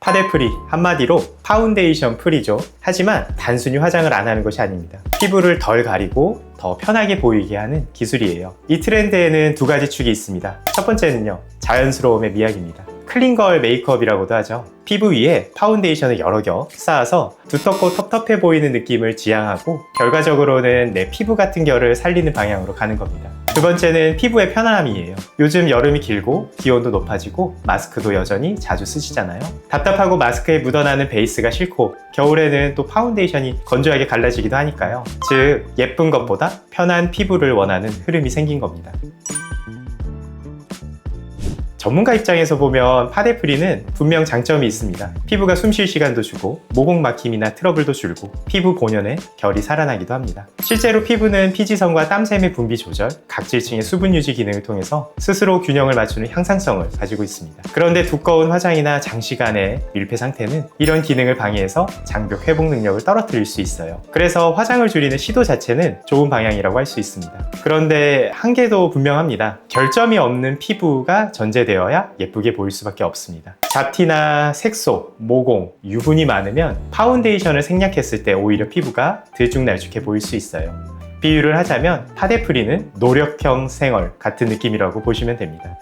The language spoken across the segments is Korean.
파데프리, 한마디로 파운데이션 프리죠. 하지만 단순히 화장을 안 하는 것이 아닙니다. 피부를 덜 가리고 더 편하게 보이게 하는 기술이에요. 이 트렌드에는 두 가지 축이 있습니다. 첫 번째는요, 자연스러움의 미학입니다. 클린걸 메이크업이라고도 하죠. 피부 위에 파운데이션을 여러 겹 쌓아서 두텁고 텁텁해 보이는 느낌을 지향하고 결과적으로는 내 피부 같은 결을 살리는 방향으로 가는 겁니다. 두 번째는 피부의 편안함이에요. 요즘 여름이 길고 기온도 높아지고 마스크도 여전히 자주 쓰시잖아요. 답답하고 마스크에 묻어나는 베이스가 싫고 겨울에는 또 파운데이션이 건조하게 갈라지기도 하니까요. 즉 예쁜 것보다 편한 피부를 원하는 흐름이 생긴 겁니다. 전문가 입장에서 보면 파데프리는 분명 장점이 있습니다. 피부가 숨 쉴 시간도 주고 모공 막힘이나 트러블도 줄고 피부 본연의 결이 살아나기도 합니다. 실제로 피부는 피지성과 땀샘의 분비 조절, 각질층의 수분 유지 기능을 통해서 스스로 균형을 맞추는 향상성을 가지고 있습니다. 그런데 두꺼운 화장이나 장시간의 밀폐 상태는 이런 기능을 방해해서 장벽 회복 능력을 떨어뜨릴 수 있어요. 그래서 화장을 줄이는 시도 자체는 좋은 방향이라고 할 수 있습니다. 그런데 한계도 분명합니다. 결점이 없는 피부가 전제되어야 예쁘게 보일 수밖에 없습니다. 잡티나 색소, 모공, 유분이 많으면 파운데이션을 생략했을 때 오히려 피부가 들쭉날쭉해 보일 수 있어요. 비유를 하자면 파데프리는 노력형 생얼 같은 느낌이라고 보시면 됩니다.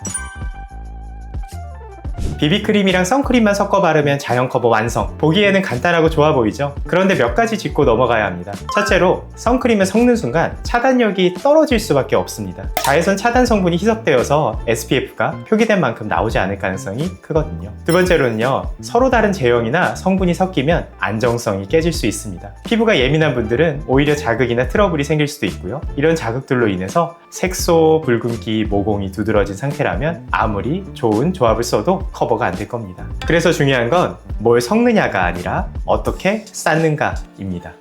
비비크림이랑 선크림만 섞어 바르면 자연 커버 완성. 보기에는 간단하고 좋아 보이죠? 그런데 몇 가지 짚고 넘어가야 합니다. 첫째로 선크림을 섞는 순간 차단력이 떨어질 수밖에 없습니다. 자외선 차단 성분이 희석되어서 SPF가 표기된 만큼 나오지 않을 가능성이 크거든요. 두 번째로는요, 서로 다른 제형이나 성분이 섞이면 안정성이 깨질 수 있습니다. 피부가 예민한 분들은 오히려 자극이나 트러블이 생길 수도 있고요. 이런 자극들로 인해서 색소, 붉은기, 모공이 두드러진 상태라면 아무리 좋은 조합을 써도 커버가 안 될 겁니다. 그래서 중요한 건 뭘 섞느냐가 아니라 어떻게 쌓는가입니다.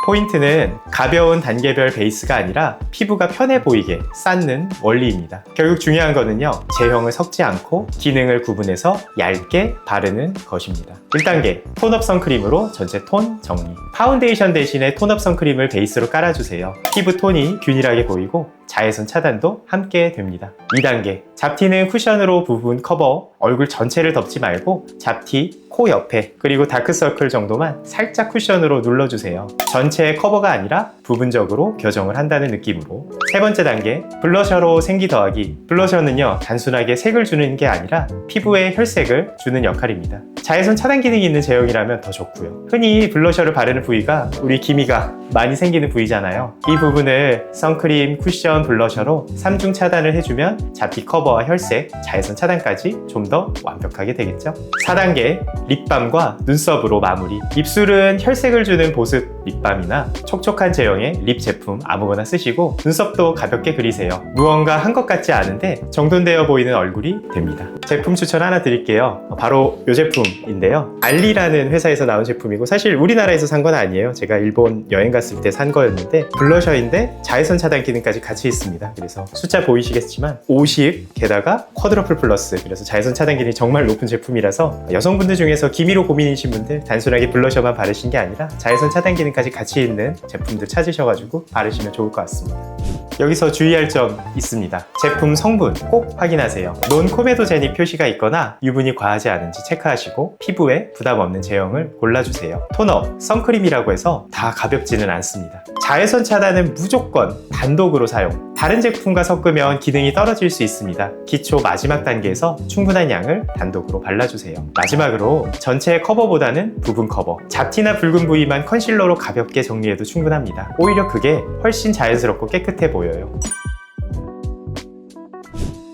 포인트는 가벼운 단계별 베이스가 아니라 피부가 편해 보이게 쌓는 원리입니다. 결국 중요한 거는요, 제형을 섞지 않고 기능을 구분해서 얇게 바르는 것입니다. 1단계, 톤업 선크림으로 전체 톤 정리. 파운데이션 대신에 톤업 선크림을 베이스로 깔아주세요. 피부 톤이 균일하게 보이고 자외선 차단도 함께 됩니다. 2단계, 잡티는 쿠션으로 부분 커버, 얼굴 전체를 덮지 말고 잡티, 코 옆에, 그리고 다크서클 정도만 살짝 쿠션으로 눌러주세요. 전체 커버가 아니라 부분적으로 교정을 한다는 느낌으로. 세 번째 단계, 블러셔로 생기 더하기. 블러셔는요, 단순하게 색을 주는 게 아니라 피부에 혈색을 주는 역할입니다. 자외선 차단 기능이 있는 제형이라면 더 좋고요. 흔히 블러셔를 바르는 부위가 우리 기미가 많이 생기는 부위잖아요. 이 부분을 선크림, 쿠션, 블러셔로 3중 차단을 해주면 잡티 커버와 혈색, 자외선 차단까지 좀 더 완벽하게 되겠죠. 4단계, 립밤과 눈썹으로 마무리. 입술은 혈색을 주는 보습 립밤이나 촉촉한 제형의 립 제품 아무거나 쓰시고 눈썹도 가볍게 그리세요. 무언가 한 것 같지 않은데 정돈되어 보이는 얼굴이 됩니다. 제품 추천 하나 드릴게요. 바로 이 제품인데요. 알리라는 회사에서 나온 제품이고 사실 우리나라에서 산 건 아니에요. 제가 일본 여행 갔을 때 산 거였는데 블러셔인데 자외선 차단 기능까지 같이 있습니다. 그래서 숫자 보이시겠지만 50 게다가 쿼드러플 플러스, 그래서 자외선 차단 기능이 정말 높은 제품이라서 여성분들 중에서 기미로 고민이신 분들 단순하게 블러셔만 바르신 게 아니라 자외선 차단 기능까지 같이 있는 제품들 찾으셔가지고 바르시면 좋을 것 같습니다. 여기서 주의할 점 있습니다. 제품 성분 꼭 확인하세요. 논코메도제닉 표시가 있거나 유분이 과하지 않은지 체크하시고 피부에 부담 없는 제형을 골라주세요. 톤업, 선크림이라고 해서 다 가볍지는 않습니다. 자외선 차단은 무조건 단독으로 사용. 다른 제품과 섞으면 기능이 떨어질 수 있습니다. 기초 마지막 단계에서 충분한 양을 단독으로 발라주세요. 마지막으로 전체 커버보다는 부분 커버. 잡티나 붉은 부위만 컨실러로 가볍게 정리해도 충분합니다. 오히려 그게 훨씬 자연스럽고 깨끗해 보여요.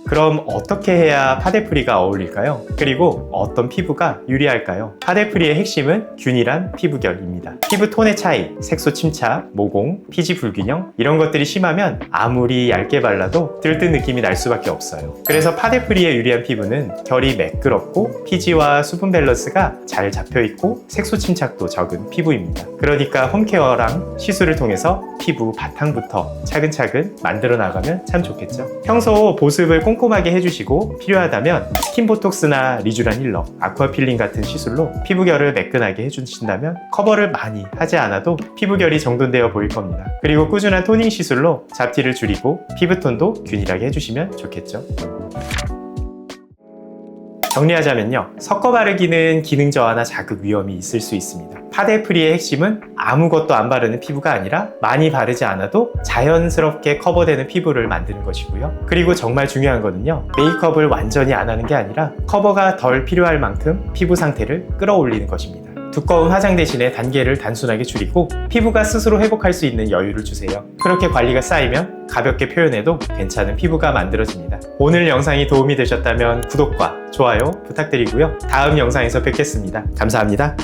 그럼 어떻게 해야 파데프리가 어울릴까요? 그리고 어떤 피부가 유리할까요? 파데프리의 핵심은 균일한 피부결입니다. 피부 톤의 차이, 색소 침착, 모공, 피지 불균형 이런 것들이 심하면 아무리 얇게 발라도 들뜬 느낌이 날 수밖에 없어요. 그래서 파데프리의 유리한 피부는 결이 매끄럽고 피지와 수분 밸런스가 잘 잡혀있고 색소 침착도 적은 피부입니다. 그러니까 홈케어랑 시술을 통해서 피부 바탕부터 차근차근 만들어 나가면 참 좋겠죠. 평소 보습을 꼼꼼하게 해주시고 필요하다면 스킨보톡스나 리쥬란 힐러, 아쿠아필링 같은 시술로 피부결을 매끈하게 해주신다면 커버를 많이 하지 않아도 피부결이 정돈되어 보일 겁니다. 그리고 꾸준한 토닝 시술로 잡티를 줄이고 피부톤도 균일하게 해주시면 좋겠죠. 정리하자면요, 섞어 바르기는 기능 저하나 자극 위험이 있을 수 있습니다. 파데프리의 핵심은 아무것도 안 바르는 피부가 아니라 많이 바르지 않아도 자연스럽게 커버되는 피부를 만드는 것이고요. 그리고 정말 중요한 거는요, 메이크업을 완전히 안 하는 게 아니라 커버가 덜 필요할 만큼 피부 상태를 끌어올리는 것입니다. 두꺼운 화장 대신에 단계를 단순하게 줄이고 피부가 스스로 회복할 수 있는 여유를 주세요. 그렇게 관리가 쌓이면 가볍게 표현해도 괜찮은 피부가 만들어집니다. 오늘 영상이 도움이 되셨다면 구독과 좋아요 부탁드리고요. 다음 영상에서 뵙겠습니다. 감사합니다.